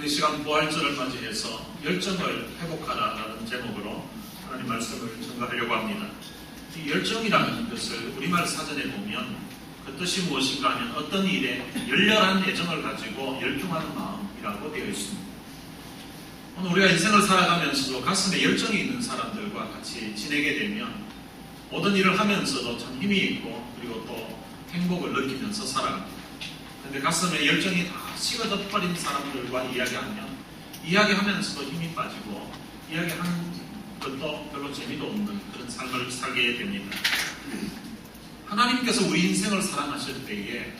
저는 이 시간 부활절을 맞이해서 열정을 회복하라라는 제목으로 하나님 말씀을 전가하려고 합니다. 이 열정이라는 것을 우리말 사전에 보면 그 뜻이 무엇인가 하면 어떤 일에 열렬한 애정을 가지고 열중하는 마음이라고 되어 있습니다. 오늘 우리가 인생을 살아가면서도 가슴에 열정이 있는 사람들과 같이 지내게 되면 모든 일을 하면서도 참 힘이 있고 그리고 또 행복을 느끼면서 살아갑니다. 그런데 가슴에 열정이 다 식어져 버린 사람들과 이야기하면서도 힘이 빠지고 이야기하는 것도 별로 재미도 없는 그런 삶을 살게 됩니다. 하나님께서 우리 인생을 사랑하실 때에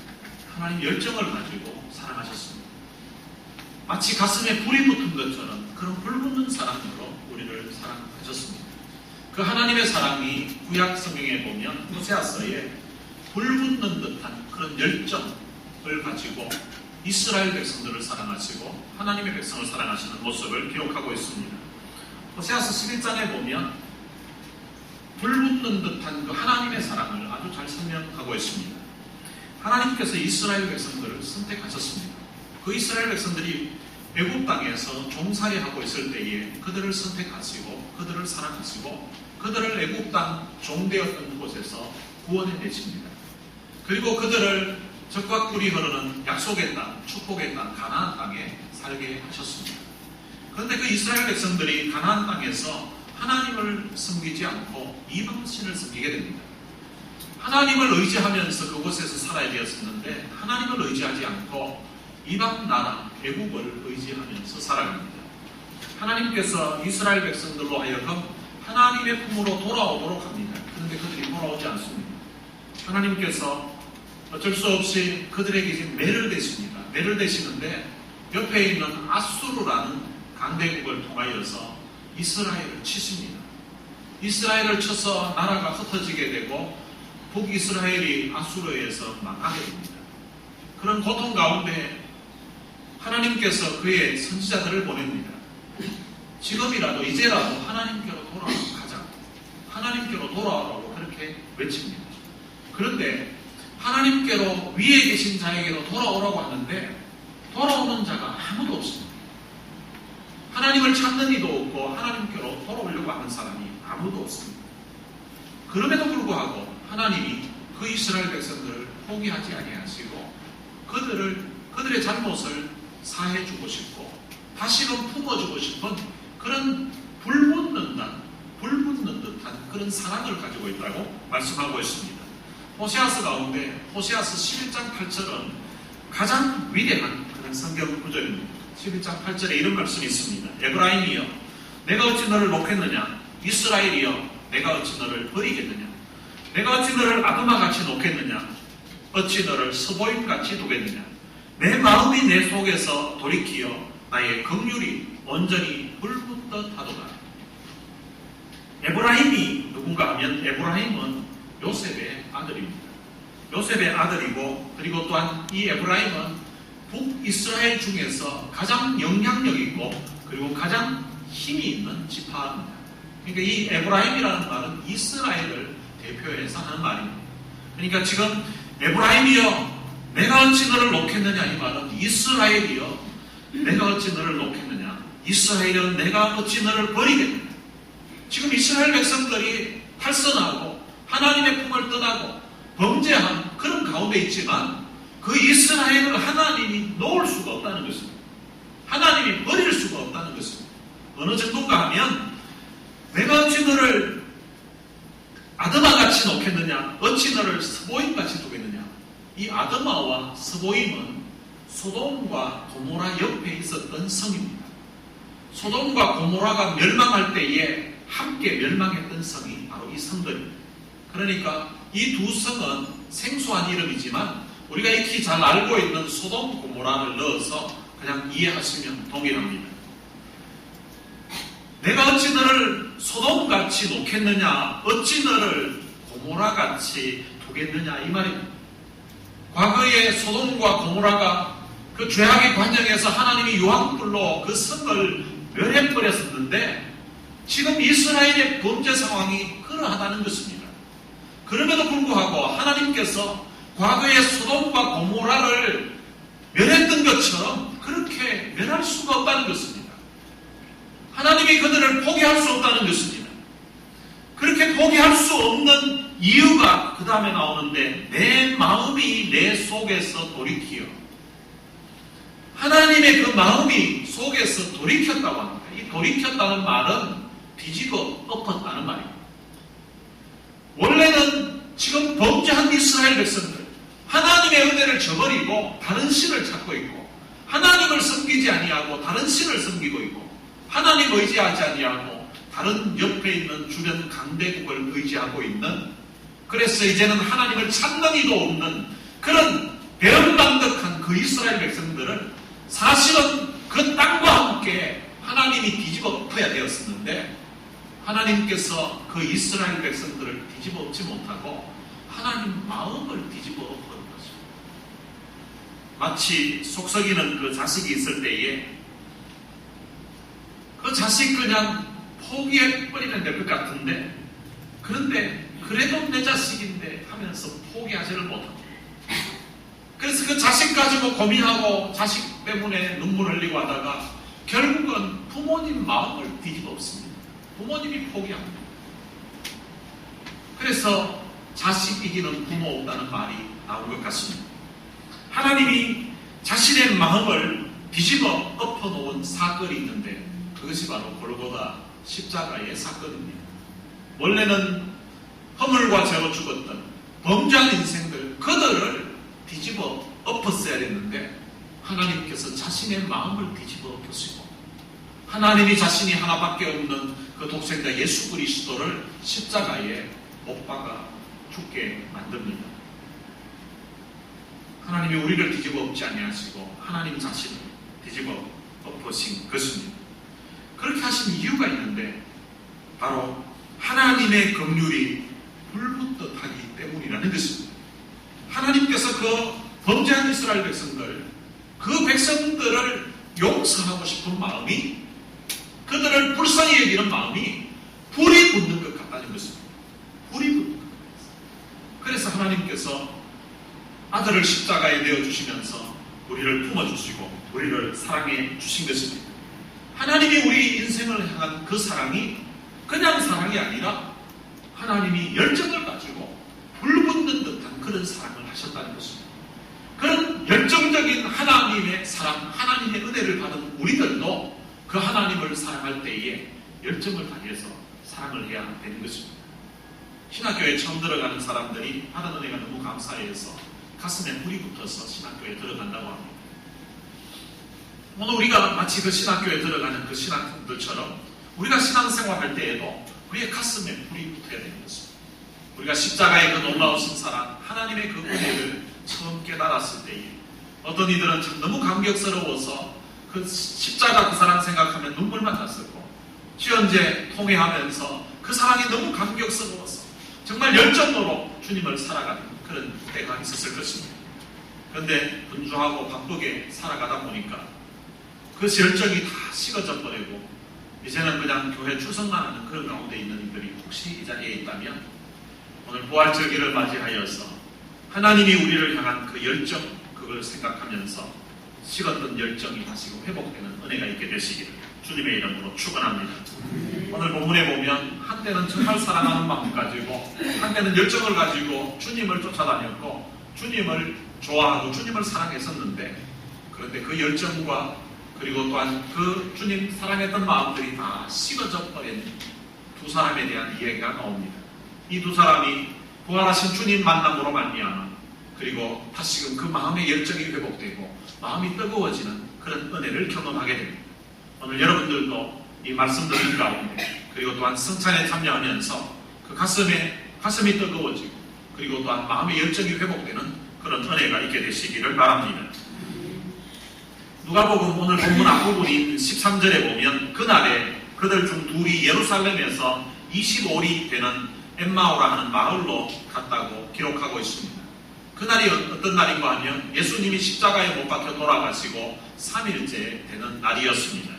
하나님 열정을 가지고 사랑하셨습니다. 마치 가슴에 불이 붙은 것처럼 그런 불붙는 사랑으로 우리를 사랑하셨습니다. 그 하나님의 사랑이 구약 성경에 보면 호세아서에 불붙는 듯한 그런 열정을 가지고 이스라엘 백성들을 사랑하시고 하나님의 백성을 사랑하시는 모습을 기록하고 있습니다. 호세아서 11장에 보면 불붙는 듯한 그 하나님의 사랑을 아주 잘 설명하고 있습니다. 하나님께서 이스라엘 백성들을 선택하셨습니다. 그 이스라엘 백성들이 애굽 땅에서 종살이하고 있을 때에 그들을 선택하시고 그들을 사랑하시고 그들을 애굽 땅 종되었던 곳에서 구원해 내십니다. 그리고 그들을 적과 꿀이 흐르는 약속의 땅, 축복의 땅, 가나안 땅에 살게 하셨습니다. 그런데 그 이스라엘 백성들이 가나안 땅에서 하나님을 섬기지 않고 이방신을 섬기게 됩니다. 하나님을 의지하면서 그곳에서 살아야 되었었는데 하나님을 의지하지 않고 이방 나라 애국을 의지하면서 살아갑니다. 하나님께서 이스라엘 백성들로 하여금 하나님의 품으로 돌아오도록 합니다. 그런데 그들이 돌아오지 않습니다. 하나님께서 어쩔 수 없이 그들에게 지금 매를 대십니다. 매를 대시는데 옆에 있는 아수르라는 강대국을 통하여서 이스라엘을 치십니다. 이스라엘을 쳐서 나라가 흩어지게 되고 북이스라엘이 아수르에서 망하게 됩니다. 그런 고통 가운데 하나님께서 그의 선지자들을 보냅니다. 지금이라도 이제라도 하나님께로 돌아가자. 하나님께로 돌아오라고 그렇게 외칩니다. 그런데 하나님께로 위에 계신 자에게로 돌아오라고 하는데 돌아오는 자가 아무도 없습니다. 하나님을 찾는 이도 없고 하나님께로 돌아오려고 하는 사람이 아무도 없습니다. 그럼에도 불구하고 하나님이 그 이스라엘 백성들을 포기하지 아니하시고 그들의 잘못을 사해주고 싶고 다시금 품어주고 싶은 그런 불붙는 듯한 그런 사랑을 가지고 있다고 말씀하고 있습니다. 호세아서 가운데 호세아서 11장 8절은 가장 위대한 그런 성경 구절입니다. 11장 8절에 이런 말씀이 있습니다. 에브라임이여 내가 어찌 너를 놓겠느냐. 이스라엘이여 내가 어찌 너를 버리겠느냐. 내가 어찌 너를 아드마같이 놓겠느냐. 어찌 너를 스보임같이 두겠느냐. 내 마음이 내 속에서 돌이키어 나의 긍휼이 온전히 불붙듯 하도다. 에브라임이 누군가 하면 에브라임은 요셉의 아들입니다. 요셉의 아들이고 그리고 또한 이 에브라임은 북이스라엘 중에서 가장 영향력 있고 그리고 가장 힘이 있는 지파입니다. 그러니까 이 에브라임이라는 말은 이스라엘을 대표해서 하는 말입니다. 그러니까 지금 에브라임이여 내가 어찌 너를 놓겠느냐 이 말은 이스라엘이여 내가 어찌 너를 놓겠느냐. 이스라엘은 내가 어찌 너를 버리겠느냐. 지금 이스라엘 백성들이 탈선하고 하나님의 품을 떠나고 범죄한 그런 가운데 있지만 그 이스라엘을 하나님이 놓을 수가 없다는 것입니다. 하나님이 버릴 수가 없다는 것입니다. 어느 정도인가 하면 내가 어찌 너를 아드마같이 놓겠느냐 어찌 너를 스보임같이 두겠느냐. 이 아드마와 스보임은 소돔과 고모라 옆에 있었던 성입니다. 소돔과 고모라가 멸망할 때에 함께 멸망했던 성이 바로 이 성들입니다. 그러니까 이 두 성은 생소한 이름이지만 우리가 익히 잘 알고 있는 소돔 고모라를 넣어서 그냥 이해하시면 동일합니다. 내가 어찌 너를 소돔같이 놓겠느냐 어찌 너를 고모라같이 두겠느냐 이 말입니다. 과거에 소돔과 고모라가 그 죄악의 관정에서 하나님이 유황불로 그 성을 멸해버렸었는데 지금 이스라엘의 범죄 상황이 그러하다는 것입니다. 그럼에도 불구하고 하나님께서 과거의 소돔과 고모라를 멸했던 것처럼 그렇게 멸할 변할 수가 없다는 것입니다. 하나님이 그들을 포기할 수 없다는 것입니다. 그렇게 포기할 수 없는 이유가 그 다음에 나오는데, 내 마음이 내 속에서 돌이키어. 하나님의 그 마음이 속에서 돌이켰다고 합니다. 이 돌이켰다는 말은 뒤집어 엎었다는 말입니다. 원래는 지금 범죄한 이스라엘 백성들, 하나님의 은혜를 저버리고 다른 신을 찾고 있고, 하나님을 섬기지 아니하고 다른 신을 섬기고 있고, 하나님 의지하지 아니하고 다른 옆에 있는 주변 강대국을 의지하고 있는, 그래서 이제는 하나님을 찾는 이도 없는 그런 배은망덕한 그 이스라엘 백성들을 사실은 그 땅과 함께 하나님이 뒤집어 엎어야 되었었는데, 하나님께서 그 이스라엘 백성들을 뒤집어 엎지 못하고 하나님 마음을 뒤집어 엎은 거죠. 마치 속썩이는 그 자식이 있을 때에 그 자식 그냥 포기해버리면 될 것 같은데, 그런데 그래도 내 자식인데 하면서 포기하지를 못합니다. 그래서 그 자식 가지고 고민하고 자식 때문에 눈물 흘리고 하다가 결국은 부모님 마음을 뒤집어 엎습니다. 부모님이 포기합니다. 그래서 자식 이기는 부모 없다는 말이 나온 것 같습니다. 하나님이 자신의 마음을 뒤집어 엎어놓은 사건이 있는데, 그것이 바로 골고다 십자가의 사건입니다. 원래는 허물과 죄로 죽었던 범죄한 인생들, 그들을 뒤집어 엎었어야 했는데, 하나님께서 자신의 마음을 뒤집어 엎으시고, 하나님이 자신이 하나밖에 없는 그 독생자 예수 그리스도를 십자가에 못 박아 죽게 만듭니다. 하나님이 우리를 뒤집어 엎지 아니하시고 하나님 자신을 뒤집어 엎으신 것입니다. 그렇게 하신 이유가 있는데, 바로 하나님의 긍휼이 불붙듯 하기 때문이라는 것입니다. 하나님께서 그 범죄한 이스라엘 백성들, 그 백성들을 용서하고 싶은 마음이, 그들을 불쌍히 여기는 마음이 불이 붙는 것 같다는 것입니다. 불이 붙는 것 같습니다. 그래서 하나님께서 아들을 십자가에 내어주시면서 우리를 품어주시고 우리를 사랑해 주신 것입니다. 하나님이 우리 인생을 향한 그 사랑이 그냥 사랑이 아니라 하나님이 열정을 가지고 불붙는 듯한 그런 사랑을 하셨다는 것입니다. 그런 열정적인 하나님의 사랑, 하나님의 은혜를 받은 우리들도 그 하나님을 사랑할 때에 열정을 다해서 사랑을 해야 되는 것입니다. 신학교에 처음 들어가는 사람들이 받은 은혜가 너무 감사해서 가슴에 불이 붙어서 신학교에 들어간다고 합니다. 오늘 우리가 마치 그 신학교에 들어가는 그 신학생들처럼 우리가 신앙생활할 때에도 우리의 가슴에 불이 붙어야 되는 것입니다. 우리가 십자가의 그 놀라우신 사랑, 하나님의 그 은혜를 처음 깨달았을 때에 어떤 이들은 참 너무 감격스러워서 그 십자가 그 사랑 생각하면 눈물만 났었고, 지연제 통회하면서 그 사랑이 너무 감격스러워서 정말 열정으로 주님을 살아가는 그런 때가 있었을 것입니다. 그런데 분주하고 바쁘게 살아가다 보니까 그 열정이 다 식어져 버리고 이제는 그냥 교회 출석만 하는 그런 가운데 있는 이들이 혹시 이 자리에 있다면, 오늘 부활절기를 맞이하여서 하나님이 우리를 향한 그 열정, 그걸 생각하면서 식었던 열정이 다시 회복되는 은혜가 있게 되시기를 주님의 이름으로 축원합니다. 오늘 본문에 보면 한때는 정말 사랑하는 마음 가지고, 한때는 열정을 가지고 주님을 쫓아다녔고 주님을 좋아하고 주님을 사랑했었는데, 그런데 그 열정과 그리고 또한 그 주님 사랑했던 마음들이 다 식어져 버린 두 사람에 대한 이야기가 나옵니다. 이 두 사람이 부활하신 주님 만남으로 말미암아 그리고 다시금 그 마음의 열정이 회복되고 마음이 뜨거워지는 그런 은혜를 경험하게 됩니다. 오늘 여러분들도 이 말씀 들은 가운데 그리고 또한 성찬에 참여하면서 그 가슴이 뜨거워지고 그리고 또한 마음의 열정이 회복되는 그런 은혜가 있게 되시기를 바랍니다. 누가복음 오늘 본문 앞부분인 13절에 보면 그날에 그들 중 둘이 예루살렘에서 25리 되는 엠마오라 하는 마을로 갔다고 기록하고 있습니다. 그날이 어떤 날인가 하면 예수님이 십자가에 못 박혀 돌아가시고 3일째 되는 날이었습니다.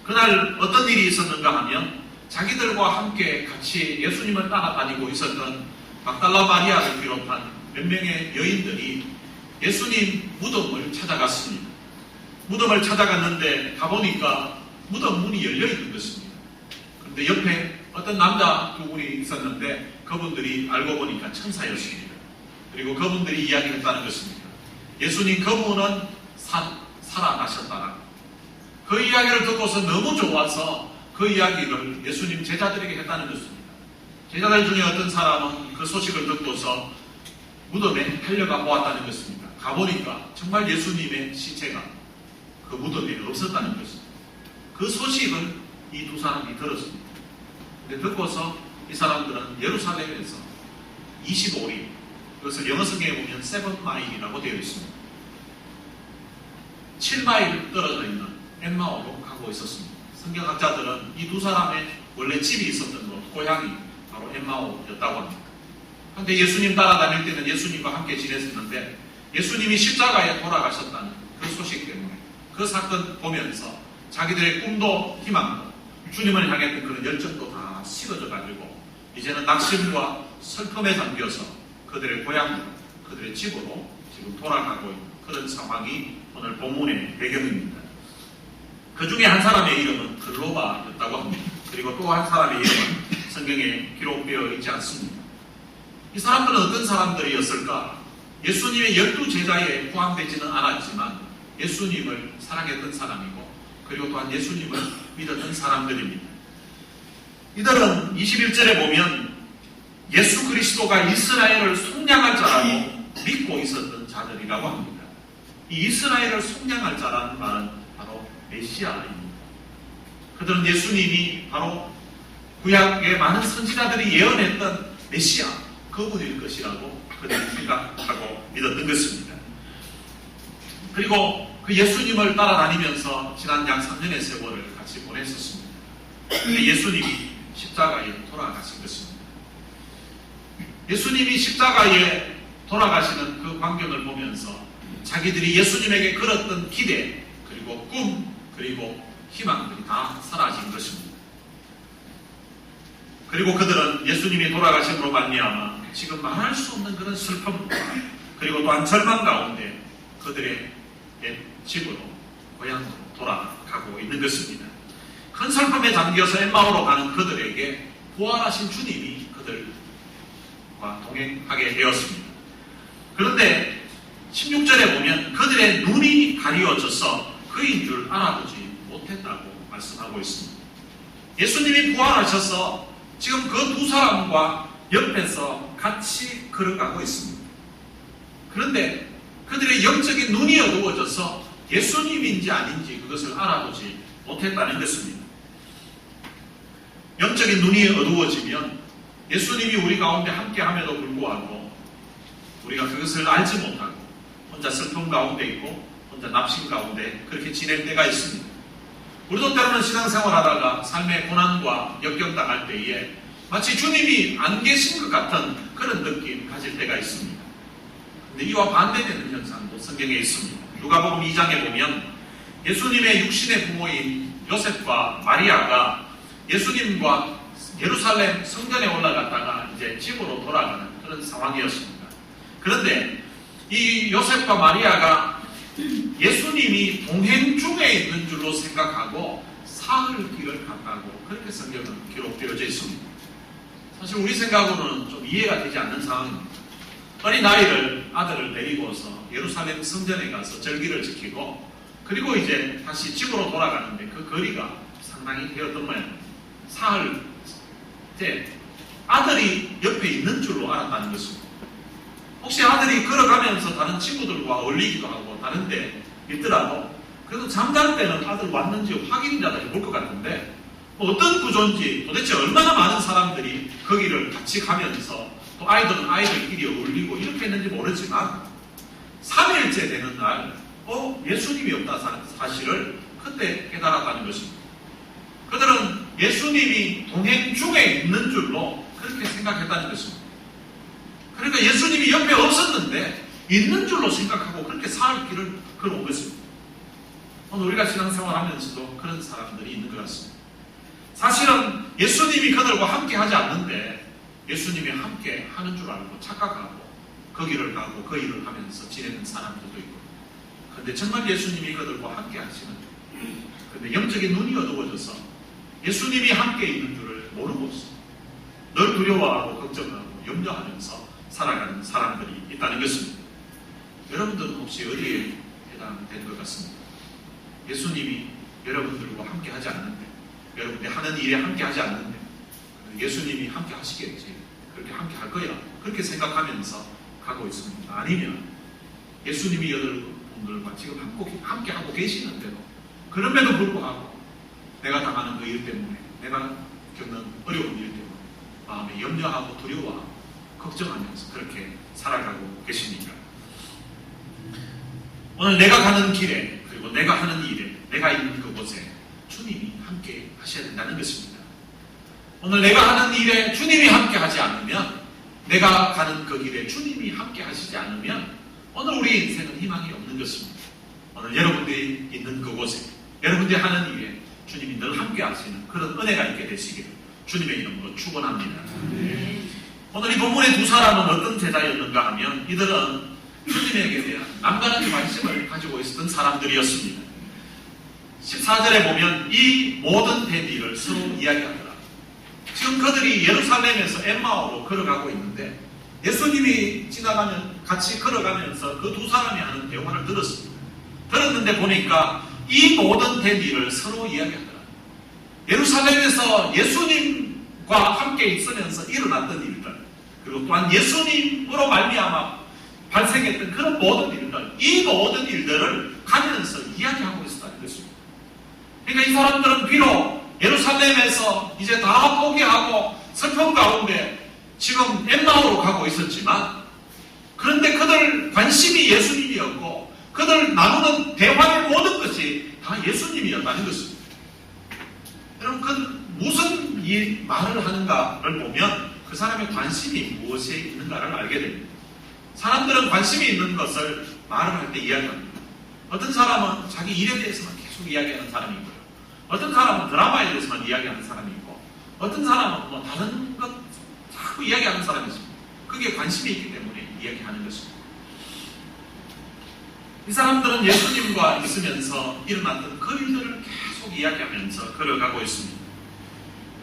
그날 어떤 일이 있었는가 하면 자기들과 함께 같이 예수님을 따라다니고 있었던 막달라 마리아를 비롯한 몇 명의 여인들이 예수님 무덤을 찾아갔습니다. 무덤을 찾아갔는데 가보니까 무덤 문이 열려 있는 것입니다. 그런데 옆에 어떤 남자 두 분이 있었는데 그분들이 알고 보니까 천사였습니다. 그리고 그분들이 이야기했다는 것입니다. 예수님 그분은 살아나셨다라. 그 이야기를 듣고서 너무 좋아서 그 이야기를 예수님 제자들에게 했다는 것입니다. 제자들 중에 어떤 사람은 그 소식을 듣고서 무덤에 달려가 보았다는 것입니다. 가보니까 정말 예수님의 시체가 그 무덤에 없었다는 것입니다. 그 소식을 이 두 사람이 들었습니다. 근데 듣고서 이 사람들은 예루살렘에서 25리, 그것을 영어 성경에 보면 7마일이라고 되어 있습니다. 7마일 떨어져 있는 엠마오로 가고 있었습니다. 성경학자들은 이 두 사람의 원래 집이 있었던 곳, 고향이 바로 엠마오였다고 합니다. 그런데 예수님 따라다닐 때는 예수님과 함께 지냈었는데 예수님이 십자가에 돌아가셨다는 그 소식 때문에 그 사건 보면서 자기들의 꿈도 희망도 주님을 향했던 그런 열정도 다 식어져 가지고 이제는 낙심과 슬픔에 잠겨서 그들의 고향, 그들의 집으로 지금 돌아가고 있는 그런 상황이 오늘 본문의 배경입니다. 그 중에 한 사람의 이름은 글로바였다고 합니다. 그리고 또 한 사람의 이름은 성경에 기록되어 있지 않습니다. 이 사람들은 어떤 사람들이었을까? 예수님의 12제자에 포함되지는 않았지만 예수님을 사랑했던 사람이고 그리고 또한 예수님을 믿었던 사람들입니다. 이들은 21절에 보면 예수 그리스도가 이스라엘을 속량할 자라고 믿고 있었던 자들이라고 합니다. 이 이스라엘을 속량할 자라는 말은 바로 메시아입니다. 그들은 예수님이 바로 구약의 많은 선지자들이 예언했던 메시아, 그분일 것이라고 그들이 생각하고 믿었던 것입니다. 그리고 그 예수님을 따라다니면서 지난 약 3년의 세월을 같이 보냈었습니다. 그런데 예수님이 십자가에 돌아가신 것입니다. 예수님이 십자가에 돌아가시는 그 광경을 보면서 자기들이 예수님에게 걸었던 기대, 그리고 꿈, 그리고 희망들이 다 사라진 것입니다. 그리고 그들은 예수님이 돌아가심으로 말미암아 지금 말할 수 없는 그런 슬픔과 그리고 또한 절망 가운데 그들의 옛 집으로, 고향으로 돌아가고 있는 것입니다. 큰 슬픔에 잠겨서 엠마오로 가는 그들에게 부활하신 주님이 그들과 동행하게 되었습니다. 그런데 16절에 보면 그들의 눈이 가리워져서 그인 줄 알아보지 못했다고 말씀하고 있습니다. 예수님이 부활하셔서 지금 그 두 사람과 옆에서 같이 걸어가고 있습니다. 그런데 그들의 영적인 눈이 어두워져서 예수님인지 아닌지 그것을 알아보지 못했다는 것입니다. 영적인 눈이 어두워지면 예수님이 우리 가운데 함께함에도 불구하고 우리가 그것을 알지 못하고 혼자 슬픔 가운데 있고 혼자 납심 가운데 그렇게 지낼 때가 있습니다. 우리도 때로는 신앙생활하다가 삶의 고난과 역경당할 때에 마치 주님이 안 계신 것 같은 그런 느낌 가질 때가 있습니다. 근데 이와 반대되는 현상도 성경에 있습니다. 누가복음 2장에 보면 예수님의 육신의 부모인 요셉과 마리아가 예수님과 예루살렘 성전에 올라갔다가 이제 집으로 돌아가는 그런 상황이었습니다. 그런데 이 요셉과 마리아가 예수님이 동행 중에 있는 줄로 생각하고 사흘 길을 갔다고 그렇게 성경은 기록되어져 있습니다. 사실 우리 생각으로는 좀 이해가 되지 않는 상황입니다. 어린 아들을 데리고서 예루살렘 성전에 가서 절기를 지키고 그리고 이제 다시 집으로 돌아가는데 그 거리가 상당히 되었던 모양입니다. 사흘 때 아들이 옆에 있는 줄로 알았다는 것입니다. 혹시 아들이 걸어가면서 다른 친구들과 어울리기도 하고 다른데 있더라도 그래도 잠잘 때는 아들 왔는지 확인이라도 해볼 것 같은데 어떤 구조인지 도대체 얼마나 많은 사람들이 거기를 같이 가면서 또 아이들은 아이들끼리 어울리고 이렇게 했는지 모르지만 3일째 되는 날 예수님이 없다는 사실을 그때 깨달았다는 것입니다. 그들은 예수님이 동행 중에 있는 줄로 그렇게 생각했다는 것입니다. 그러니까 예수님이 옆에 없었는데 있는 줄로 생각하고 그렇게 사흘 길을 걸어온 것입니다. 오늘 우리가 신앙생활 하면서도 그런 사람들이 있는 것 같습니다. 사실은 예수님이 그들과 함께 하지 않는데 예수님이 함께 하는 줄 알고 착각하고 그 길을 가고 그 일을 하면서 지내는 사람들도 있고 그런데 정말 예수님이 그들과 함께 하시는, 그런데 영적인 눈이 어두워져서 예수님이 함께 있는 줄을 모르고 있어. 늘 두려워하고 걱정하고 염려하면서 살아가는 사람들이 있다는 것입니다. 여러분들은 혹시 어디에 해당된 것 같습니다? 예수님이 여러분들과 함께 하지 않는데, 여러분들이 하는 일에 함께 하지 않는데, 예수님이 함께 하시겠지, 그렇게 함께 할 거야, 그렇게 생각하면서 가고 있습니다. 아니면 예수님이 여러분들과 지금 함께 하고 계시는데도, 그럼에도 불구하고 내가 당하는 그 일 때문에, 내가 겪는 어려운 일 때문에 마음에 염려하고 두려워하고 걱정하면서 그렇게 살아가고 계십니까? 오늘 내가 가는 길에, 그리고 내가 하는 일에, 내가 있는 그곳에 주님이 함께 하셔야 된다는 것입니다. 오늘 내가 하는 일에 주님이 함께 하지 않으면, 내가 가는 그 길에 주님이 함께 하시지 않으면 오늘 우리 인생은 희망이 없는 것입니다. 오늘 여러분들이 있는 그곳에, 여러분들이 하는 일에 주님이 늘 함께 하시는 그런 은혜가 있게 되시기를 주님의 이름으로 축원합니다. 오늘 이 본문의 두 사람은 어떤 제자였는가 하면, 이들은 주님에게 대한 남다른 관심을 가지고 있었던 사람들이었습니다. 14절에 보면 이 모든 된 일을 서로 이야기하더라. 지금 그들이 예루살렘에서 엠마오로 걸어가고 있는데, 예수님이 지나가면 같이 걸어가면서 그 두 사람이 하는 대화를 들었습니다. 들었는데 보니까 이 모든 된 일을 서로 이야기하더라. 예루살렘에서 예수님과 함께 있으면서 일어났던 일들, 그리고 또한 예수님으로 말미암아 발생했던 그런 모든 일들, 이 모든 일들을 가면서 이야기하고 있었다는 것입니다. 그러니까 이 사람들은 비록 예루살렘에서 이제 다 포기하고 슬픔 가운데 지금 엠마오로 가고 있었지만, 그런데 그들 관심이 예수님이었고, 그들 나누는 대화의 모든 것이 다 예수님이었다는 것입니다. 여러분, 그 무슨 말을 하는가를 보면 그 사람의 관심이 무엇에 있는가를 알게 됩니다. 사람들은 관심이 있는 것을 말을 할 때 이야기합니다. 어떤 사람은 자기 일에 대해서만 계속 이야기하는 사람이 있고요. 어떤 사람은 드라마에 대해서만 이야기하는 사람이 있고, 어떤 사람은 뭐 다른 것 자꾸 이야기하는 사람이 있습니다. 그게 관심이 있기 때문에 이야기하는 것입니다. 이 사람들은 예수님과 있으면서 일어났던 그 일들을 계속 이야기하면서 걸어가고 있습니다.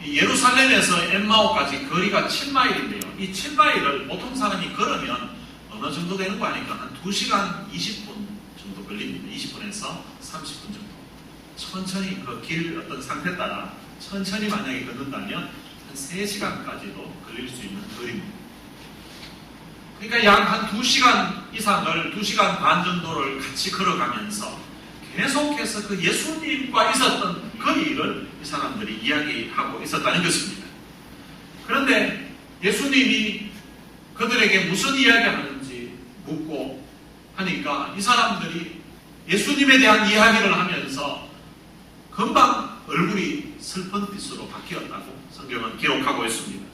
예루살렘에서 엠마오까지 거리가 7마일인데요. 이 7마일을 보통 사람이 걸으면 어느 정도 되는 거 아니까 한 2시간 20분 정도 걸립니다. 20분에서 30분 정도. 천천히 그 길 어떤 상태 따라 천천히 만약에 걷는다면 한 3시간까지도 걸릴 수 있는 거리입니다. 그러니까 약 한 2시간 이상을, 2시간 반 정도를 같이 걸어가면서 계속해서 그 예수님과 있었던 그 일을 이 사람들이 이야기하고 있었다는 것입니다. 그런데 예수님이 그들에게 무슨 이야기하는지 묻고 하니까 이 사람들이 예수님에 대한 이야기를 하면서 금방 얼굴이 슬픈 빛으로 바뀌었다고 성경은 기록하고 있습니다.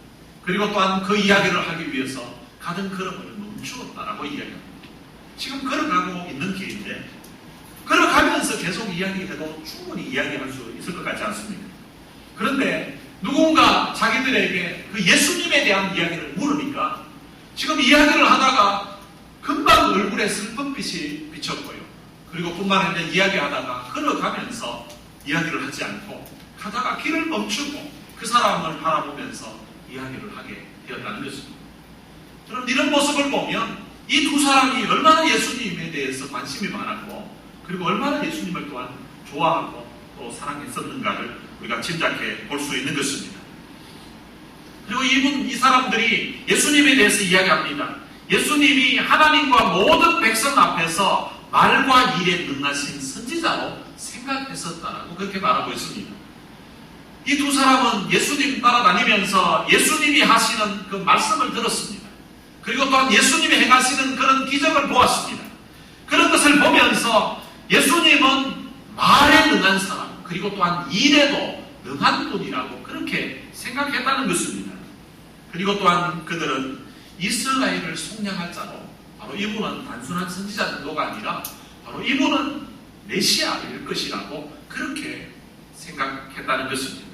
그리고 또한 그 이야기를 하기 위해서 가던 걸음을 멈추었다라고 이야기합니다. 지금 걸어가고 있는 길인데 걸어가면서 계속 이야기해도 충분히 이야기할 수 있을 것 같지 않습니까? 그런데 누군가 자기들에게 그 예수님에 대한 이야기를 물으니까 지금 이야기를 하다가 금방 얼굴에 슬픈 빛이 비쳤고요. 그리고 뿐만 아니라 이야기하다가 걸어가면서 이야기를 하지 않고 가다가 길을 멈추고 그 사람을 바라보면서 이야기를 하게 되었다는 것입니다. 그럼 이런 모습을 보면 이 두 사람이 얼마나 예수님에 대해서 관심이 많았고, 그리고 얼마나 예수님을 또한 좋아하고 또 사랑했었는가를 우리가 짐작해 볼 수 있는 것입니다. 그리고 이 사람들이 예수님에 대해서 이야기합니다. 예수님이 하나님과 모든 백성 앞에서 말과 일에 능하신 선지자로 생각했었다라고 그렇게 말하고 있습니다. 이 두 사람은 예수님 따라다니면서 예수님이 하시는 그 말씀을 들었습니다. 그리고 또한 예수님이 행하시는 그런 기적을 보았습니다. 그런 것을 보면서 예수님은 말에 능한 사람, 그리고 또한 일에도 능한 분이라고 그렇게 생각했다는 것입니다. 그리고 또한 그들은 이스라엘을 속량할 자로, 바로 이분은 단순한 선지자 정도가 아니라 바로 이분은 메시아일 것이라고 그렇게 생각했다는 것입니다.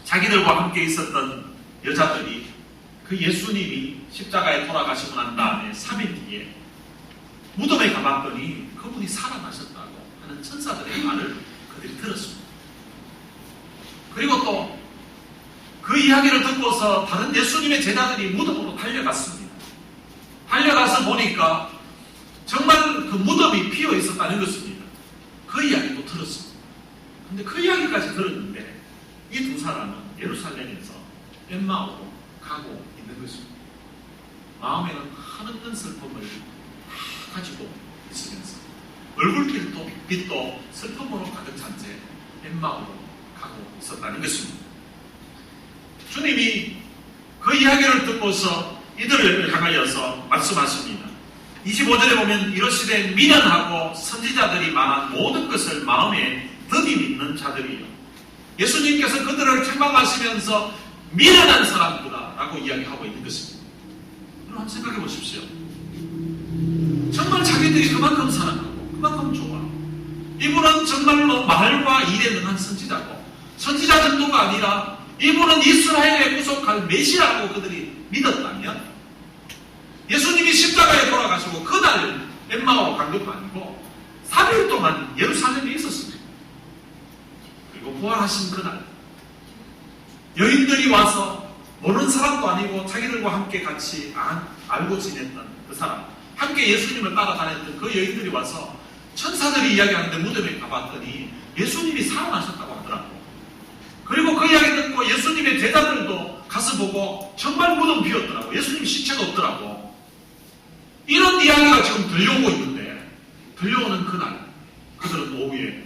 자기들과 함께 있었던 여자들이 그 예수님이 십자가에 돌아가시고 난 다음에 3일 뒤에 무덤에 가봤더니 그분이 살아나셨다고 하는 천사들의 말을 그들이 들었습니다. 그리고 또 그 이야기를 듣고서 다른 예수님의 제자들이 무덤으로 달려갔습니다. 달려가서 보니까 정말 그 무덤이 비어 있었다는 것입니다. 그 이야기도 들었습니다. 근데 그 이야기까지 들었는데 이 두 사람은 예루살렘에서 엠마오로 가고 있는 것입니다. 마음에는 한없는 슬픔을 가지고 있으면서 얼굴길도 빛도 슬픔으로 가득 찬 채 엠마오로 가고 있었다는 것입니다. 주님이 그 이야기를 듣고서 이들을 향하여서 말씀하십니다. 25절에 보면 이러시되 미련하고 선지자들이 말한 모든 것을 마음에 덤이 믿는 자들이요. 예수님께서 그들을 책망하시면서 미련한 사람들이라고 이야기하고 있는 것입니다. 여러분 한번 생각해 보십시오. 정말 자기들이 그만큼 사랑하고 그만큼 좋아. 이분은 정말로 말과 일에 능한 선지자고 선지자 정도가 아니라 이분은 이스라엘에 구속할 메시아라고 그들이 믿었다면 예수님이 십자가에 돌아가시고 그날 엠마오로 간 것도 아니고 3일 동안 예루살렘에 있었습니다. 그리고 부활하신 그날 여인들이 와서 모르는 사람도 아니고 자기들과 함께 같이 알고 지냈던 그 사람, 함께 예수님을 따라다녔던 그 여인들이 와서 천사들이 이야기하는데 무덤에 가봤더니 예수님이 살아나셨다고 하더라고. 그리고 그 이야기 듣고 예수님의 제자들도 가서 보고 정말 무덤 비었더라고. 예수님 시체가 없더라고. 이런 이야기가 지금 들려오고 있는데 들려오는 그날 그들은 오후에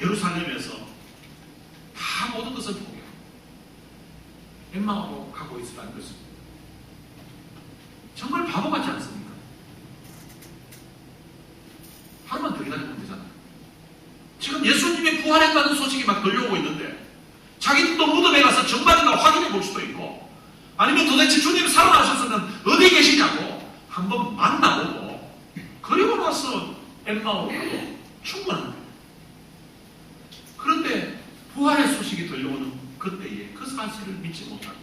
예루살렘에서 다 모든 것을 포기하고 엠마오로 가고 있었다는 것입니다. 정말 바보 같지 않습니까? 하루만 더 기다리면 되잖아요. 지금 예수님이 부활했다는 소식이 막 들려오고 있는데 자기도 무덤에 가서 정말인가 확인해 볼 수도 있고 아니면 도대체 주님이 살아나셨으면 어디 계시냐고 한번 만나보고 그리고 나서 엠마오로 가도 충분합니다. 그런데 부활의 소식이 들려오는 그때에 그 사실을 믿지 못합니다.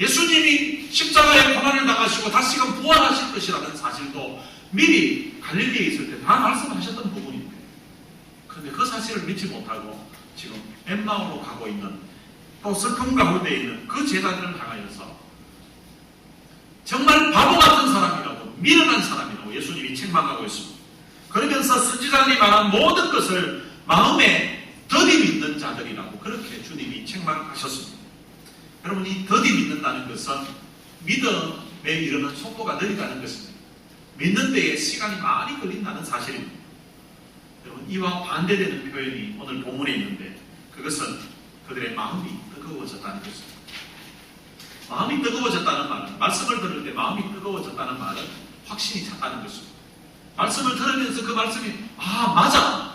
예수님이 십자가에 고난을 당하시고 다시금 부활하실 것이라는 사실도 미리 갈릴리에 있을 때 다 말씀하셨던 부분인데 그런데 그 사실을 믿지 못하고 지금 엠마오로 가고 있는 또 슬픔 가운데 있는 그 제자들을 향하여서 정말 바보 같은 사람이라고 미련한 사람이라고 예수님이 책망하고 있습니다. 그러면서 선지자들이 말한 모든 것을 마음에 더디 믿는 자들이라고 그렇게 주님이 책망하셨습니다. 여러분 이 더디 믿는다는 것은 믿음에 이르는 속도가 느리다는 것입니다. 믿는 데에 시간이 많이 걸린다는 사실입니다. 여러분 이와 반대되는 표현이 오늘 본문에 있는데 그것은 그들의 마음이 뜨거워졌다는 것입니다. 마음이 뜨거워졌다는 말은 말씀을 들을 때 마음이 뜨거워졌다는 말은 확신이 찼다는 것입니다. 말씀을 들으면서 그 말씀이 맞아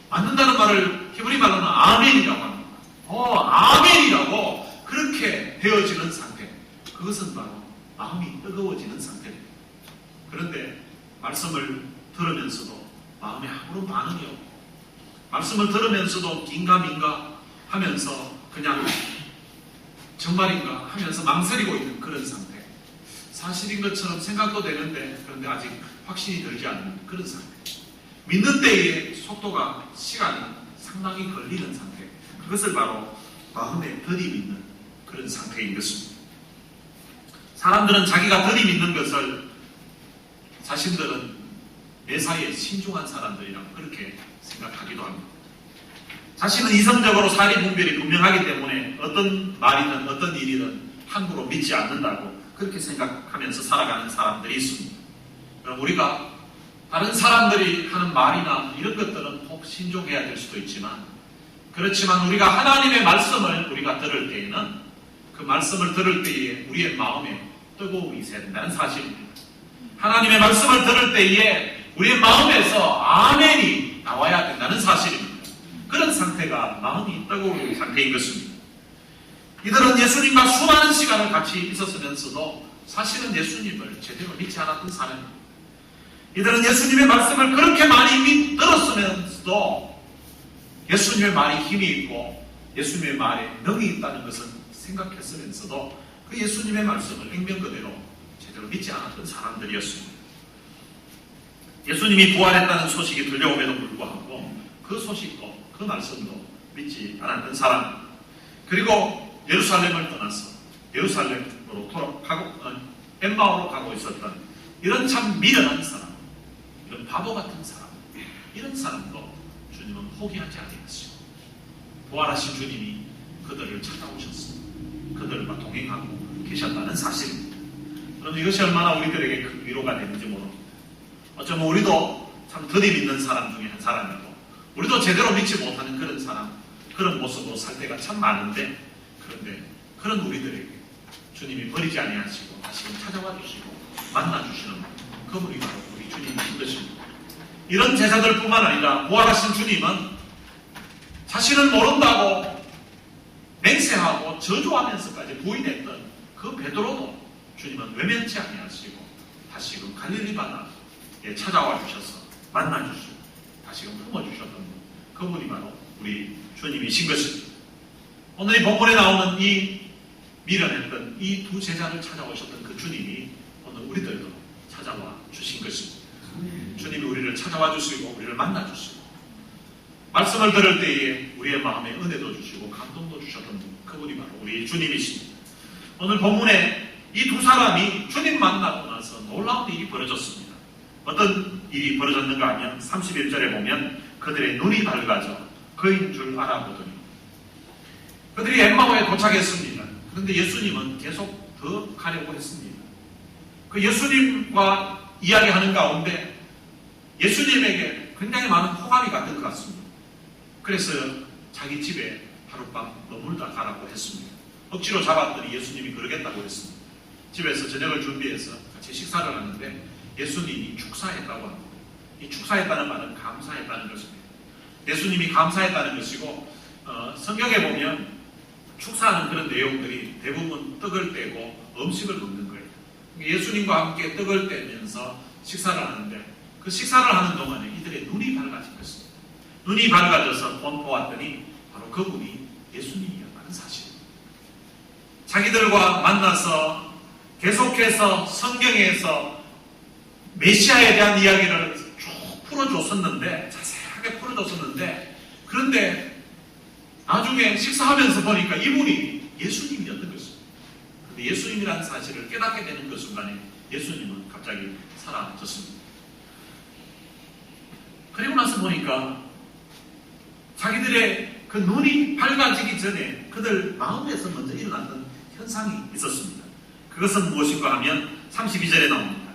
맞는다는 말을 히브리 말로는 아멘이라고 합니다. 아멘이라고 그렇게 되어지는 상태 그것은 바로 마음이 뜨거워지는 상태입니다. 그런데 말씀을 들으면서도 마음에 아무런 반응이 없고 말씀을 들으면서도 긴가민가 하면서 그냥 정말인가 하면서 망설이고 있는 그런 상태 사실인 것처럼 생각도 되는데 그런데 아직 확신이 들지 않는 그런 상태 믿는 때의 속도가 시간이 상당히 걸리는 상태 그것을 바로 마음에 더디 믿는 그런 상태인 것입니다. 사람들은 자기가 더디 믿는 것을 자신들은 매사에 신중한 사람들이라고 그렇게 생각하기도 합니다. 자신은 이성적으로 사리 분별이 분명하기 때문에 어떤 말이든 어떤 일이든 함부로 믿지 않는다고 그렇게 생각하면서 살아가는 사람들이 있습니다. 그럼 우리가 다른 사람들이 하는 말이나 이런 것들은 꼭 신중해야 될 수도 있지만 그렇지만 우리가 하나님의 말씀을 우리가 들을 때에는 그 말씀을 들을 때에 우리의 마음에 뜨거움이 있어야 된다는 사실입니다. 하나님의 말씀을 들을 때에 우리의 마음에서 아멘이 나와야 된다는 사실입니다. 그런 상태가 마음이 뜨거운 상태인 것입니다. 이들은 예수님과 수많은 시간을 같이 있었으면서도 사실은 예수님을 제대로 믿지 않았던 사람입니다. 이들은 예수님의 말씀을 그렇게 많이 들었으면서도 예수님의 말이 힘이 있고 예수님의 말에 능이 있다는 것을 생각했으면서도 그 예수님의 말씀을 액면 그대로 제대로 믿지 않았던 사람들이었습니다. 예수님이 부활했다는 소식이 들려옴에도 불구하고 그 소식도 그 말씀도 믿지 않았던 사람, 그리고 예루살렘을 떠나서 예루살렘으로 엠마오로 가고 있었던 이런 참 미련한 사람, 이런 바보 같은 사람, 이런 사람도 주님은 포기하지 아니하시고 부활하신 주님이 그들을 찾아오셨습니다. 그들과 동행하고 계셨다는 사실입니다. 그럼 이것이 얼마나 우리들에게 큰 위로가 되는지 모릅니다. 어쩌면 우리도 참 드림 있는 사람 중에 한 사람이고, 우리도 제대로 믿지 못하는 그런 사람, 그런 모습으로 살 때가 참 많은데, 그런데 그런 우리들에게 주님이 버리지 아니하시고 다시금 찾아와 주시고 만나 주시는 그분이 바로 우리 주님이신 것입니다. 이런 제자들뿐만 아니라 부활하신 주님은 자신을 모른다고 맹세하고 저주하면서까지 부인했던 그 베드로도 주님은 외면치 아니하시고 다시금 갈릴리 바다에 찾아와 주셔서 만나 주시고 다시금 품어주셨던 그분이 바로 우리 주님이신 것입니다. 오늘 이 본문에 나오는 이 미련했던 이 두 제자를 찾아오셨던 그 주님이 오늘 우리들도 찾아와 주신 것입니다. 주님이 우리를 찾아와 주시고 우리를 만나 주시고 말씀을 들을 때에 우리의 마음에 은혜도 주시고 감동도 주셨던 그분이 바로 우리 주님이십니다. 오늘 본문에 이 두 사람이 주님 만나고 나서 놀라운 일이 벌어졌습니다. 어떤 일이 벌어졌는가 하면 31절에 보면 그들의 눈이 밝아져 그인 줄 알아보더니, 그들이 엠마오에 도착했습니다. 그런데 예수님은 계속 더 가려고 했습니다. 그 예수님과 이야기하는 가운데 예수님에게 굉장히 많은 호감이 갔던 것 같습니다. 그래서 자기 집에 하룻밤 머물다 가라고 했습니다. 억지로 잡았더니 예수님이 그러겠다고 했습니다. 집에서 저녁을 준비해서 같이 식사를 하는데 예수님이 축사했다고 합니다. 이 축사했다는 말은 감사했다는 것입니다. 예수님이 감사했다는 것이고, 성경에 보면 축사하는 그런 내용들이 대부분 떡을 떼고 음식을 먹는 거예요. 예수님과 함께 떡을 떼면서 식사를 하는데 그 식사를 하는 동안에 이들의 눈이 밝아진 것입니다. 눈이 밝아져서 보았더니 바로 그분이 예수님이었다는 사실입니다. 자기들과 만나서 계속해서 성경에서 메시아에 대한 이야기를 쭉 풀어줬었는데, 자세하게 풀어줬었는데, 그런데 나중에 식사하면서 보니까 이분이 예수님이었던 것입니다. 그런데 예수님이라는 사실을 깨닫게 되는 그 순간에 예수님은 갑자기 사라졌습니다. 그리고 나서 보니까 자기들의 그 눈이 밝아지기 전에 그들 마음에서 먼저 일어났던 현상이 있었습니다. 그것은 무엇인가 하면 32절에 나옵니다.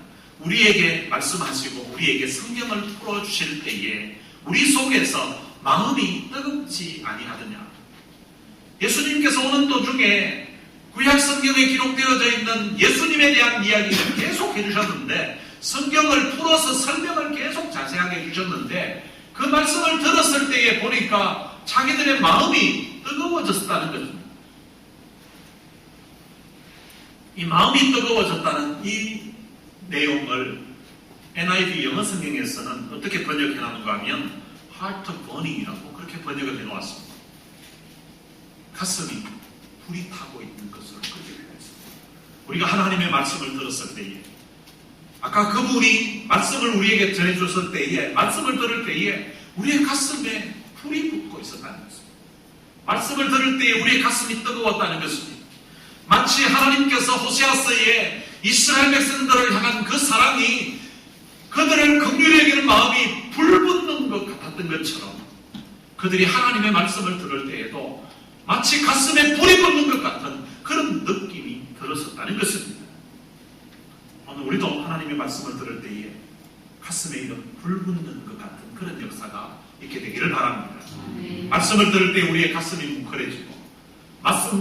우리에게 말씀하시고 우리에게 성경을 풀어주실 때에 우리 속에서 마음이 뜨겁지 아니하느냐. 예수님께서 오는 도중에 구약 성경에 기록되어져 있는 예수님에 대한 이야기를 계속 해주셨는데, 성경을 풀어서 설명을 계속 자세하게 해주셨는데, 그 말씀을 들었을 때에 보니까 자기들의 마음이 뜨거워졌다는 것입니다. 이 마음이 뜨거워졌다는 이 내용을 NIV 영어 성경에서는 어떻게 번역해 놨는가 하면 heart burning이라고 그렇게 번역을 해 놓았습니다. 가슴이 불이 타고 있는 것을 그렇게 표현했습니다. 우리가 하나님의 말씀을 들었을 때에, 아까 그분이 말씀을 우리에게 전해줬을 때에, 말씀을 들을 때에 우리의 가슴에 불이 붙고 있었다는 것입니다. 말씀을 들을 때에 우리의 가슴이 뜨거웠다는 것입니다. 마치 하나님께서 호세아서에 이스라엘 백성들을 향한 그 사랑이 그들을 긍휼히 여기는 마음이 불붙는 것 같았던 것처럼, 그들이 하나님의 말씀을 들을 때에도 마치 가슴에 불이 붙는 것 같은 그런 느낌이 들었었다는 것입니다. 오늘 우리도 하나님의 말씀을 들을 때에 가슴에 이런 불 붙는 것 같은 그런 역사가 있게 되기를 바랍니다. 말씀을 들을 때 우리의 가슴이 뭉클해지고,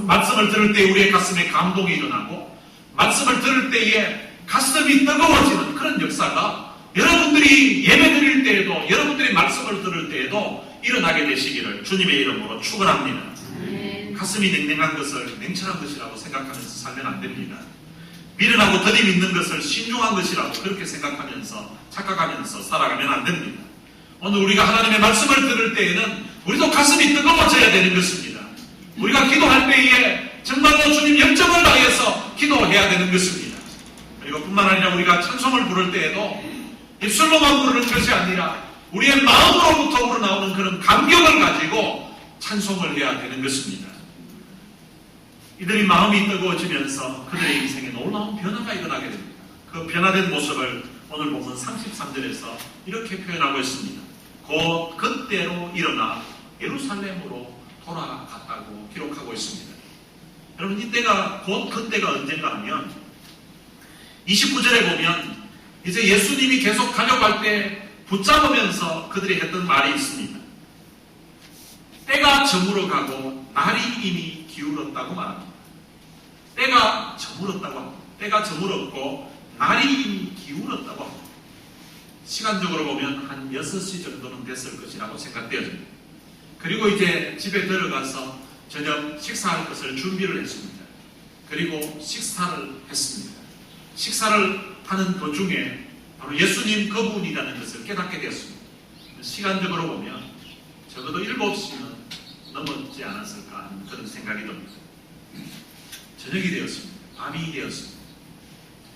말씀을 들을 때 우리의 가슴에 감동이 일어나고, 말씀을 들을 때에 가슴이 뜨거워지는 그런 역사가 여러분들이 예배 드릴 때에도, 여러분들이 말씀을 들을 때에도 일어나게 되시기를 주님의 이름으로 축원합니다. 가슴이 냉랭한 것을 냉철한 것이라고 생각하면서 살면 안 됩니다. 미련하고 드림 있는 것을 신중한 것이라고 그렇게 생각하면서 착각하면서 살아가면 안 됩니다. 오늘 우리가 하나님의 말씀을 들을 때에는 우리도 가슴이 뜨거워져야 되는 것입니다. 우리가 기도할 때에 정말로 주님 열정을 다해서 기도해야 되는 것입니다. 그리고 뿐만 아니라 우리가 찬송을 부를 때에도 입술로만 부르는 것이 아니라 우리의 마음으로부터 우러나오는 그런 감격을 가지고 찬송을 해야 되는 것입니다. 이들이 마음이 뜨거워지면서 그들의 인생에 놀라운 변화가 일어나게 됩니다. 그 변화된 모습을 오늘 보면 33절에서 이렇게 표현하고 있습니다. 곧 그때로 일어나 예루살렘으로 돌아갔다고 기록하고 있습니다. 여러분, 이때가 곧 그때가 언젠가 하면 29절에 보면 이제 예수님이 계속 가려갈 때 붙잡으면서 그들이 했던 말이 있습니다. 때가 저물어 가고 날이 이미 기울었다고 말합니다. 때가 저물었다고 합니다. 때가 저물었고 날이 이미 기울었다고 합니다. 시간적으로 보면 한 6시 정도는 됐을 것이라고 생각되어집니다. 그리고 이제 집에 들어가서 저녁 식사할 것을 준비를 했습니다. 그리고 식사를 했습니다. 식사를 하는 도중에 바로 예수님 그분이라는 것을 깨닫게 되었습니다. 시간적으로 보면 적어도 7시는 넘었지 않았을까 하는 그런 생각이 듭니다. 저녁이 되었습니다. 밤이 되었습니다.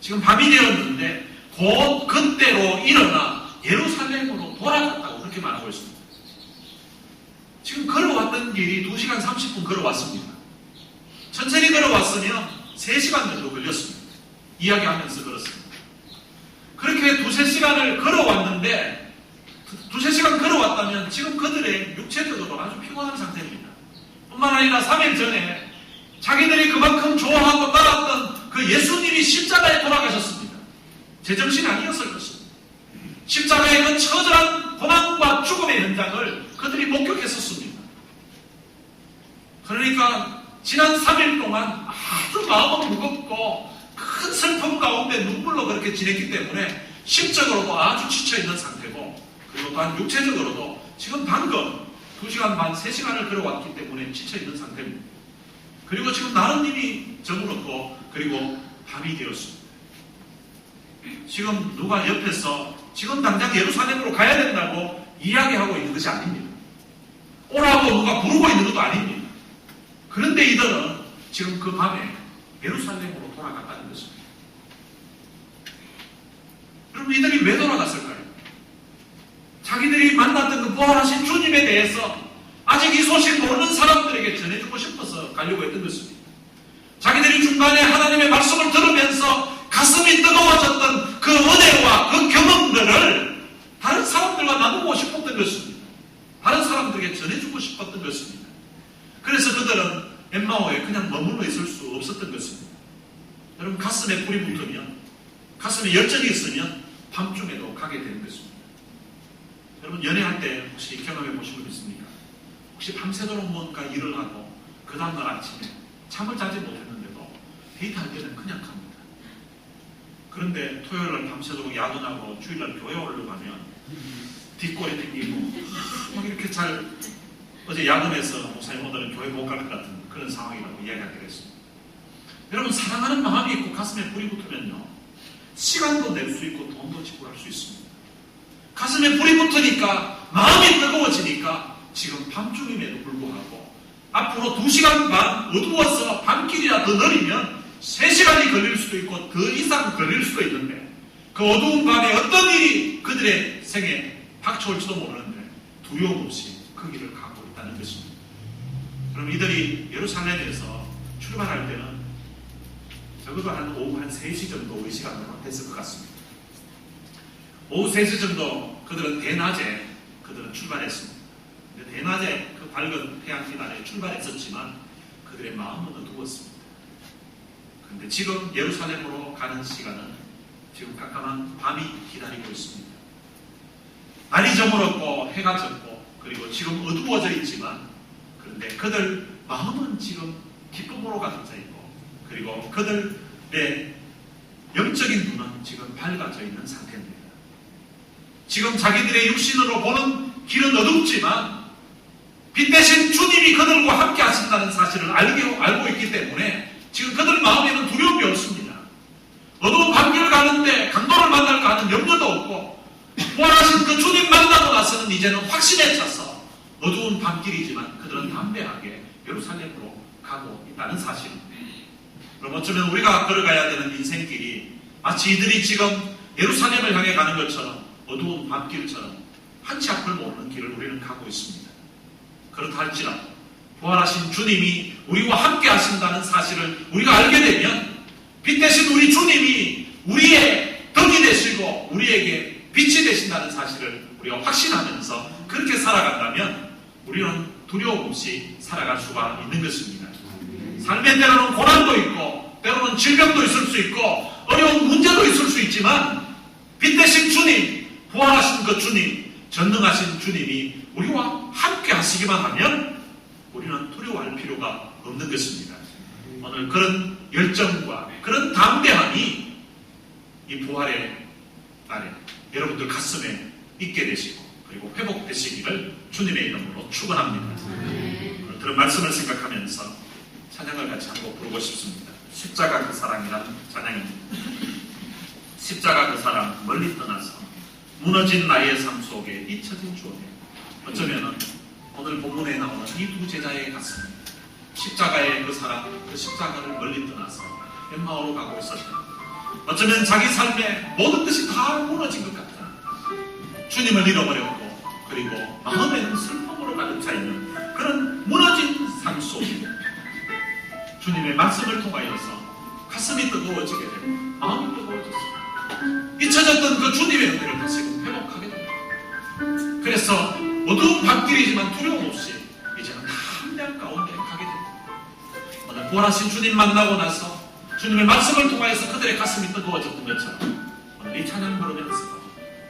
지금 밤이 되었는데 곧 그때로 일어나 예루살렘으로 돌아갔다고 그렇게 말하고 있습니다. 지금 걸어왔던 길이 2시간 30분 걸어왔습니다. 천천히 걸어왔으면 3시간 정도 걸렸습니다. 이야기하면서 걸었습니다. 그렇게 2-3시간을 걸어왔는데 2-3시간 걸어왔다면 지금 그들의 육체적으로 아주 피곤한 상태입니다. 뿐만 아니라 3일 전에 자기들이 그만큼 좋아하고 따랐던 그 예수님이 십자가에 돌아가셨습니다. 제정신이 아니었을 것입니다. 십자가의 그 처절한 고난과 죽음의 현장을 그들이 목격했었습니다. 그러니까 지난 3일 동안 아주 마음은 무겁고 큰 슬픔 가운데 눈물로 그렇게 지냈기 때문에 심적으로도 아주 지쳐있는 상태고, 그리고 또한 육체적으로도 지금 방금 2시간 반, 3시간을 걸어왔기 때문에 지쳐있는 상태입니다. 그리고 지금 날은 이미 저물었고 그리고 밤이 되었습니다. 지금 누가 옆에서 지금 당장 예루살렘으로 가야 된다고 이야기하고 있는 것이 아닙니다. 오라고 누가 부르고 있는 것도 아닙니다. 그런데 이들은 지금 그 밤에 예루살렘으로 돌아갔다는 것입니다. 여러분, 이들이 왜 돌아갔을까요? 자기들이 만났던 그 부활하신 주님에 대해서 아직 이 소식 모르는 사람들에게 전해주고 싶어서 가려고 했던 것입니다. 자기들이 중간에 하나님의 말씀을 들으면서 가슴이 뜨거워졌던 그 은혜와 그 경험들을 다른 사람들과 나누고 싶었던 것입니다. 다른 사람들에게 전해주고 싶었던 것입니다. 그래서 그들은 엠마오에 그냥 머물러 있을 수 없었던 것입니다. 여러분, 가슴에 불이 붙으면, 가슴에 열정이 있으면 밤중에도 가게 되는 것입니다. 여러분, 연애할 때 혹시 경험해 보신 분 있습니까? 혹시 밤새도록 뭔가 일을 하고 그 다음날 아침에 잠을 자지 못했는데도 데이트할 때는 그냥 갑니다. 그런데 토요일날 밤새도록 야근하고 주일날 교회 올라가면 뒷골이 땡기고 막 이렇게 잘, 어제 야근해서 목사님 오늘은 교회 못 갈 것 같은 그런 상황이라고 이야기하게 됐습니다. 여러분, 사랑하는 마음이 있고 가슴에 불이 붙으면요, 시간도 낼 수 있고 돈도 지불할 수 있습니다. 가슴에 불이 붙으니까, 마음이 뜨거워지니까 지금 밤중임에도 불구하고 앞으로 2시간 반 어두워서 밤길이라 더 느리면 3시간이 걸릴 수도 있고 더 이상 걸릴 수도 있는데, 그 어두운 밤에 어떤 일이 그들의 생에 닥쳐올지도 모르는데 두려움 없이 그 길을 가고 있다는 것입니다. 그럼 이들이 예루살렘에서 출발할 때는 적어도 한 오후 한 3시 정도 의시간으로 됐을 것 같습니다. 오후 3시 정도 그들은 대낮에 그들은 출발했습니다. 대낮에 그 밝은 태양빛 아래 출발했었지만 그들의 마음은 어두웠습니다. 그런데 지금 예루살렘으로 가는 시간은 지금 깜깜한 밤이 기다리고 있습니다. 날이 저물었고 해가 졌고 그리고 지금 어두워져 있지만, 그런데 그들 마음은 지금 기쁨으로 가득 차 있고, 그리고 그들의 영적인 눈은 지금 밝아져 있는 상태입니다. 지금 자기들의 육신으로 보는 길은 어둡지만 빛 대신 주님이 그들과 함께 하신다는 사실을 알고 있기 때문에 지금 그들 마음에는 두려움이 없습니다. 어두운 밤길 가는데 강도를 만날까 하는 염려도 없고, 부활하신 그 주님 만나고 나서는 이제는 확신에 차서 어두운 밤길이지만 그들은 담대하게 예루살렘으로 가고 있다는 사실입니다. 그럼 어쩌면 우리가 걸어가야 되는 인생길이 마치 이들이 지금 예루살렘을 향해 가는 것처럼 어두운 밤길처럼 한치 앞을 모르는 길을 우리는 가고 있습니다. 그렇다 할지라도 부활하신 주님이 우리와 함께 하신다는 사실을 우리가 알게 되면 빛 대신 우리 주님이 우리의 덕이 되시고 우리에게 빛이 되신다는 사실을 우리가 확신하면서 그렇게 살아간다면 우리는 두려움 없이 살아갈 수가 있는 것입니다. 삶의 때로는 고난도 있고 때로는 질병도 있을 수 있고 어려운 문제도 있을 수 있지만 빛 대신 주님, 부활하신 그 주님, 전능하신 주님이 우리와 함께 하시기만 하면 우리는 두려워할 필요가 없는 것입니다. 오늘 그런 열정과 그런 담대함이 이 부활의 날에 여러분들 가슴에 있게 되시고 그리고 회복되시기를 주님의 이름으로 축원합니다. 오늘 들은 말씀을 생각하면서 찬양을 같이 한곡 부르고 싶습니다. 십자가 그 사랑이라는 찬양입니다. 십자가 그 사랑 멀리 떠나서 무너진 나의 삶 속에 잊혀진 추억에 어쩌면 오늘 본문에 나오는 이 두 제자의 가슴 십자가의 그 사랑, 그 십자가를 멀리 떠나서 엠마오로 가고 있었다. 어쩌면 자기 삶의 모든 것이 다 무너진 것 같다. 주님을 잃어버렸고 그리고 마음에는 슬픔으로 가득 차 있는 그런 무너진 삶 속에 주님의 말씀을 통하여서 가슴이 뜨거워지게 되고 마음이 뜨거워졌습니다. 잊혀졌던 그 주님의 은혜를 다시금 회복하게 됩니다. 그래서 어두운 밤길이지만 두려움 없이 이제는 담대한 가운데 가게 됩니다. 오늘 부활하신 주님 만나고 나서 주님의 말씀을 통하여서 그들의 가슴이 뜨거워졌던 것처럼 오늘 이 찬양 부르면서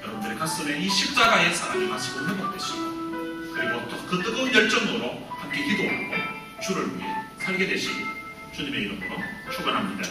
여러분들의 가슴에 이 십자가의 사랑이 다시금 회복되시고 그리고 또 그 뜨거운 열정으로 함께 기도하고 주를 위해 살게 되시기 주님의 이름으로 축원합니다.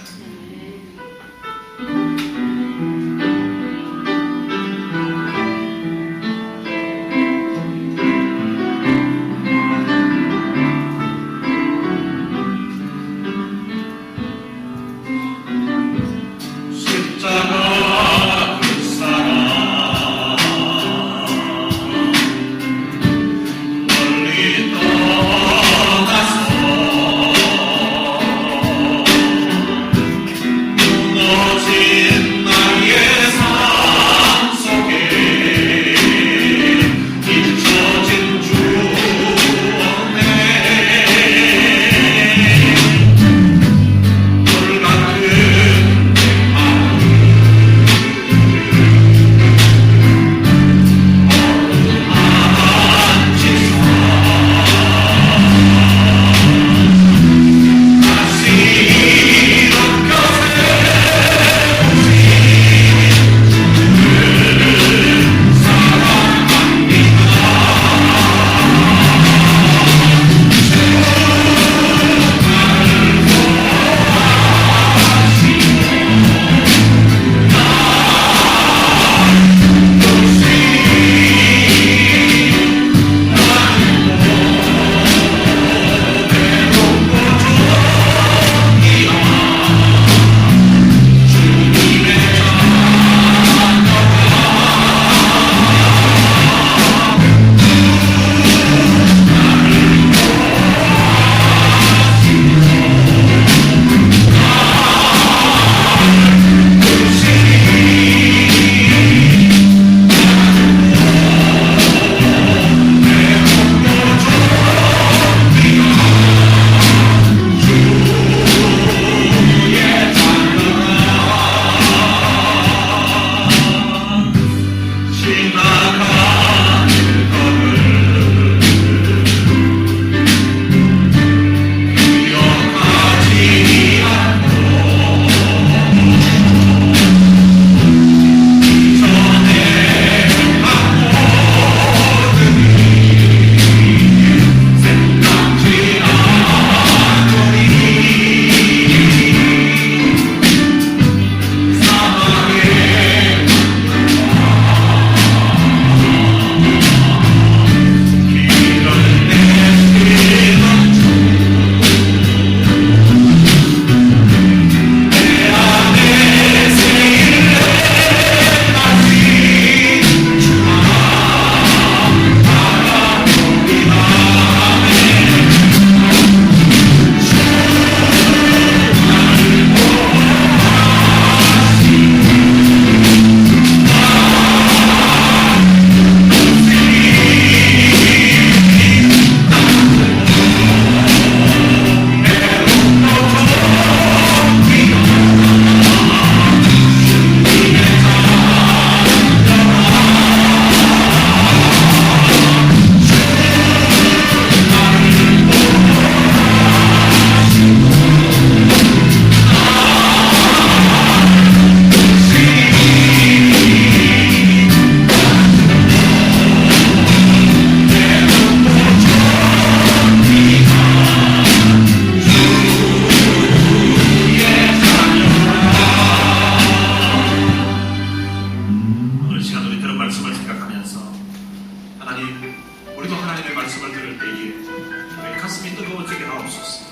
하나님의 말씀을 들을 때에 우리의 가슴이 뜨거워지게 하옵소서.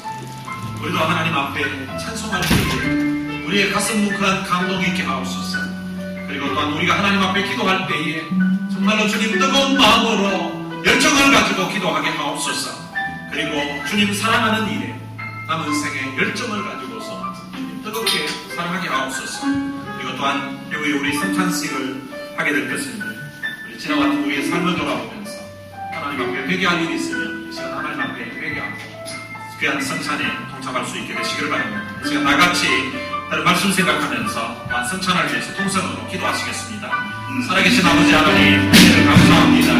우리도 하나님 앞에 찬송할 때에 우리의 가슴 뭉클한 감동이 있게 하옵소서. 그리고 또한 우리가 하나님 앞에 기도할 때에 정말로 주님 뜨거운 마음으로 열정을 가지고 기도하게 하옵소서. 그리고 주님 사랑하는 일에 남은 생에 열정을 가지고서 뜨겁게 사랑하게 하옵소서. 그리고 또한 이후에 우리 성찬식을 하게 될 것입니다. 우리 지나왔던 우리의 삶을 돌아보면서 하나님 앞에 회개할 일이 있으면 이 시간 하나님 앞에 회개하고 귀한 성찬에 동참할 수 있게 되시기를 바랍니다. 이 시간 나같이 다른 말씀 생각하면서 또한 성찬을 위해서 통성으로 기도하시겠습니다. 살아계신 아버지 하나님, 은혜를 감사합니다.